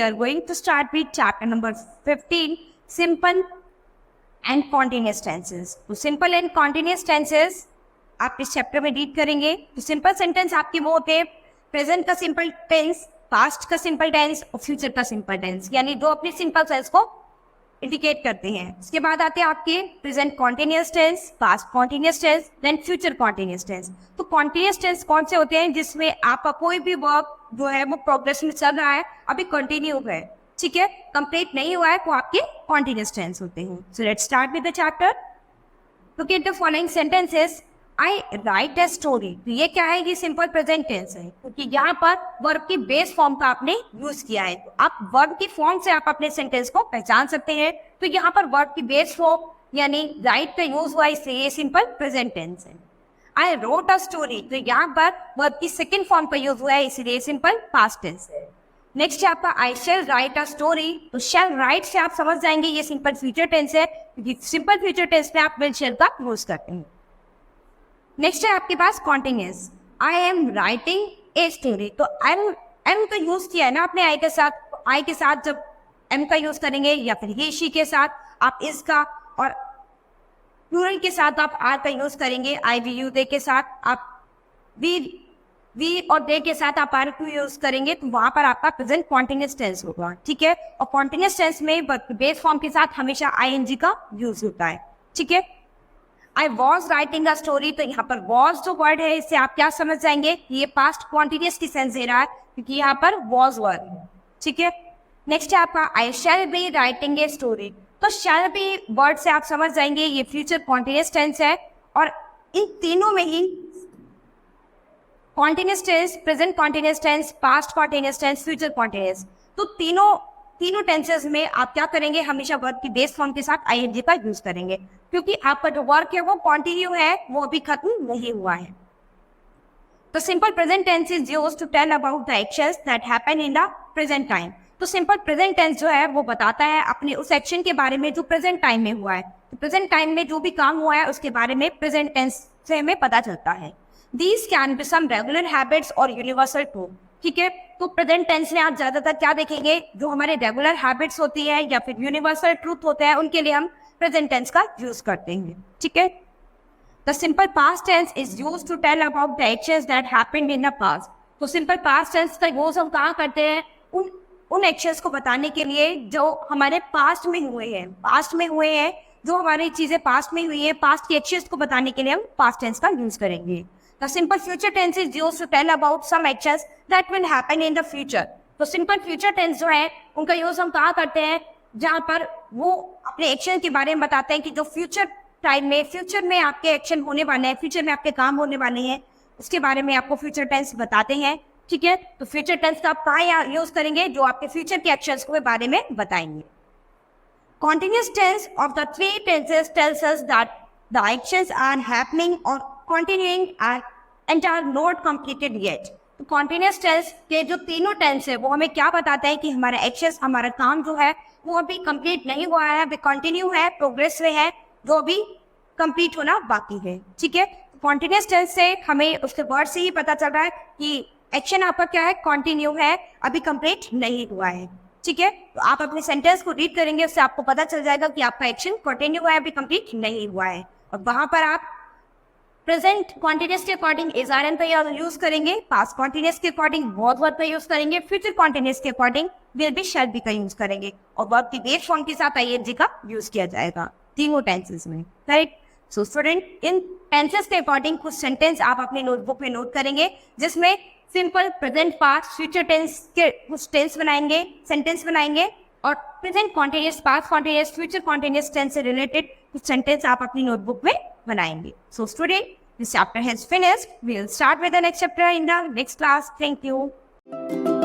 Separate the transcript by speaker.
Speaker 1: are going to start with chapter number 15, simple and continuous tenses. तो simple and continuous tenses आप इस chapter में read करेंगे. तो सिंपल सेंटेंस आपके वो होते हैं प्रेजेंट का सिंपल टेंस, पास्ट का सिंपल टेंस और फ्यूचर का सिंपल टेंस, यानी दो अपने सिंपल सेंस को इंडिकेट करते हैं. उसके बाद आते हैं आपके present continuous tense, past continuous tense, then future continuous tense. तो कॉन्टिन्यूअस टेंस कौन से होते हैं? जिसमें आपका कोई भी वर्क जो है वो प्रोग्रेस में चल रहा है, अभी कंटिन्यू है, ठीक है, कंप्लीट नहीं हुआ है, तो आपके कॉन्टिन्यूअस टेंस होते हैं. So let's start with the chapter. Look at the following sentences. I right a story. तो ये क्या है? ये सिंपल प्रेजेंट टेंस है, क्योंकि यहाँ पर वर्ब की बेस फॉर्म का आपने यूज किया है. तो आप वर्ब की फॉर्म से आप अपने सेंटेंस को पहचान सकते हैं. तो यहाँ पर वर्ब की बेस फॉर्म यानी राइट का यूज हुआ, इसलिए ये सिंपल प्रेजेंट टेंस है. I wrote a story. तो यहाँ पर वर्ब की सेकेंड फॉर्म का यूज हुआ है, इसलिए सिंपल पास्ट टेंस है. नेक्स्ट है आपका I shall write a story. तो शैल राइट से आप समझ जाएंगे ये सिंपल फ्यूचर टेंस है, क्योंकि सिंपल फ्यूचर टेंस में आप विल शैल का यूज करते हैं. नेक्स्ट है आपके पास continuous. I am writing a story. तो एम का यूज किया है ना आपने आई के साथ. आई के साथ जब एम का यूज करेंगे या फिर ही शी के साथ आप इसका, और प्लूरल के साथ आप आर का यूज करेंगे. आई वी यू दे के साथ आप वी और दे के साथ आप आर को यूज करेंगे, तो वहां पर आपका प्रेजेंट कॉन्टिन्यूअस टेंस होगा, ठीक है. और कॉन्टिन्यूअस टेंस में बेस फॉर्म के साथ हमेशा आईएनजी का यूज होता है, ठीक है. I was writing a story. तो यहाँ पर वॉज जो वर्ड है, इससे आप क्या समझ जाएंगे? ये पास्ट कॉन्टिन्यूअस की सेंस दे रहा है, क्योंकि यहाँ पर वॉज वर्ड है, ठीक है. नेक्स्ट है आपका I shall be writing a story. तो शैल बी वर्ड से आप समझ जाएंगे ये फ्यूचर कॉन्टिन्यूअस टेंस है. और इन तीनों में ही continuous tense, present continuous tense, past continuous tense, future continuous, तो तीनों टेंसेस में आप क्या करेंगे? हमेशा वर्ब की बेस फॉर्म के साथ आईएनजी का यूज करेंगे, क्योंकि आपका जो वर्क है वो कंटिन्यू है, वो अभी खत्म नहीं हुआ है. तो simple present tense is used to tell about the actions that happen in the present time. तो सिंपल प्रेजेंट टेंस जो है वो बताता है अपने उस एक्शन के बारे में जो प्रेजेंट टाइम में हुआ है. तो प्रेजेंट टाइम में जो भी काम हुआ है उसके बारे में प्रेजेंट टेंस से हमें पता चलता है. These can be some regular habits और यूनिवर्सल ट्रूथ, ठीक है. तो प्रेजेंट टेंस में आप ज्यादातर क्या देखेंगे? जो हमारे रेगुलर हैबिट्स होती है या फिर यूनिवर्सल ट्रूथ होते हैं, उनके लिए हम प्रेजेंट टेंस का यूज करते हैं, ठीक है. The simple past tense is used to tell about the actions that happened in the past. तो सिंपल पास्ट टेंस का यूज हम कहाँ करते हैं? उन एक्शंस को बताने के लिए जो हमारे पास्ट में हुए हैं, जो हमारी चीजें पास्ट में हुई है, पास्ट की एक्शंस को बताने के लिए हम पास्ट टेंस का यूज करेंगे. The simple future tense is used to tell about some actions that will happen in the future. तो simple future tense जो है उनका यूज हम कहाँ करते हैं? जहाँ पर वो अपने एक्शन के बारे में बताते हैं कि जो फ्यूचर में आपके एक्शन होने वाले हैं, फ्यूचर में आपके काम होने वाले हैं, उसके बारे में आपको फ्यूचर टेंस बताते हैं, ठीक है. तो फ्यूचर टेंस का आप कहाँ यूज करेंगे? जो आपके फ्यूचर के एक्शंस के बारे में बताएंगे. Continuous tense of the three tenses tells us that the actions are happening or continuing and are not completed yet. तो continuous tense के जो तीनों टेंस है वो हमें क्या बताते हैं कि हमारा एक्शंस, हमारा काम जो है वो अभी कंप्लीट नहीं हुआ है, अभी कंटिन्यू है, प्रोग्रेस में है, जो अभी कंप्लीट होना बाकी है, ठीक है. कॉन्टिन्यूस टेंस से हमें उसके वर्ड से ही पता चल रहा है कि एक्शन आपका क्या है? कंटिन्यू है, अभी कंप्लीट नहीं हुआ है, ठीक है. तो आप अपने सेंटेंस को रीड करेंगे, उससे आपको पता चल जाएगा कि आपका एक्शन कंटिन्यू है, अभी कंप्लीट नहीं हुआ है. और वहां पर आप प्रेजेंट कॉन्टिन्यूअस के अकॉर्डिंग इज आर एन का यूज करेंगे, पास्ट कॉन्टिन्यूअस के अकॉर्डिंग वॉज वर्ब का यूज करेंगे, फ्यूचर कॉन्टिन्यूअस के according will be shall be का यूज करेंगे, और वर्ब की बेस फॉर्म के साथ आईएनजी का यूज किया जाएगा तीनों टेंसेस में, करेक्ट. सो स्टूडेंट, इन टेंसेस के अकॉर्डिंग कुछ सेंटेंस आप अपनी नोटबुक में नोट करेंगे, जिसमें simple present, past, future tense के कुछ टेंस बनाएंगे, सेंटेंस बनाएंगे, और present continuous, past continuous, future continuous tense से रिलेटेड कुछ सेंटेंस आप अपनी नोटबुक में बनाएंगे. So student, this chapter has finished. We will start with the next chapter in the next class. Thank you.